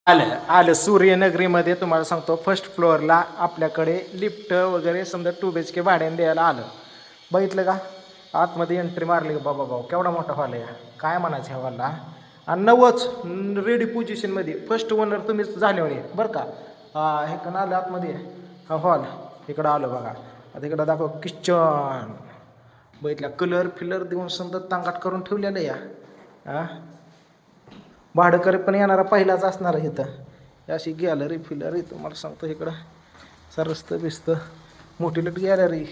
आलं सूर्यनगरीमध्ये तुम्हाला सांगतो फर्स्ट फ्लोअरला आपल्याकडे लिफ्ट वगैरे समजा 2 BHK भाड्याने द्यायला आलं. बघितलं का आतमध्ये एंट्री मारली का बाबा भाऊ केवढा मोठा हॉल आहे. काय म्हणायचं ह्या हॉलला. आणि नवच रेडी पोझिशनमध्ये फर्स्ट ओनर तुम्हीच झाल्यावर बरं का. हे पण आलं आतमध्ये हा हॉल इकडं आलं बघा. आता इकडं दाखव किचन बघितलं कलर फिलर देऊन समजा तांगाट करून ठेवलेलं या. भाडंकरी पण येणारा पहिलाच असणार आहे इथं. अशी गॅलरी फिलरी तुम्हाला सांगतो इकडं सरस्त बिस्त मोठी लट गॅलरी.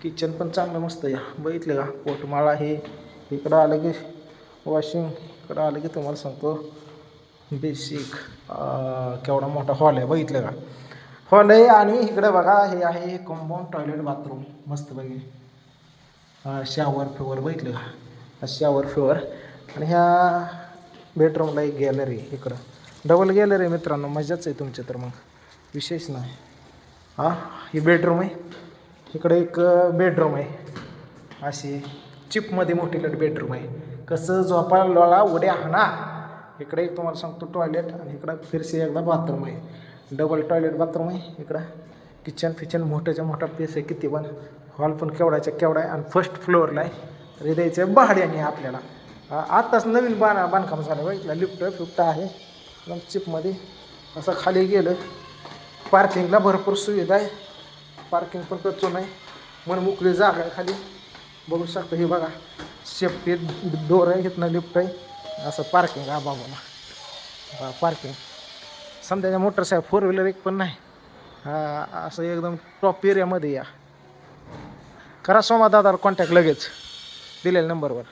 किचन पण चांगलं मस्त या बघितलं का. पोटमाळा हे इकडं आलं की वॉशिंग इकडं आलं की तुम्हाला सांगतो बेसिक. केवढा मोठा हॉल आहे बघितलं का. हॉल आहे आणि इकडं बघा हे आहे कंपाऊंड टॉयलेट बाथरूम मस्त बघी. शॉवर फ्लोअर बघितलं का. शॉवर फ्लोअर आणि ह्या बेडरूमला एक गॅलरी इकडं डबल गॅलरी मित्रांनो. मजाच आहे तुमच्या तर मग विशेष नाही. ही बेडरूम आहे इकडे एक बेडरूम आहे अशी चिपमध्ये मोठी लट बेडरूम आहे. कसं झोपायला उड्या ना. इकडे एक तुम्हाला सांगतो टॉयलेट आणि इकडं फिरसे एकदा बाथरूम आहे. डबल टॉयलेट बाथरूम आहे. इकडं किचन फिचन मोठ्याच्या मोठा पीस आहे किती पण. हॉल पण केवढाच्या केवढा आहे आणि फर्स्ट फ्लोअरला आहे. तरी द्यायचं भाड्याने आपल्याला. आत्ताच नवीन बांधकाम झालं बघितलं. लिफ्ट फिफ्ट आहे एकदम चिपमध्ये. असं खाली गेलं पार्किंगला भरपूर सुविधा आहे. पार्किंग पण कच्चो नाही मन मोकळी जागा आहे खाली बघू शकतो. हे बघा सेफ्टी डोर आहे इथनं लिफ्ट आहे. असं पार्किंग बाबा पार्किंग समजायच्या मोटरसायकल 4 व्हीलर एक पण नाही. असं एकदम टॉप एरियामध्ये या. करा सोमा दादा कॉन्टॅक्ट लगेच दिलेल्या नंबरवर.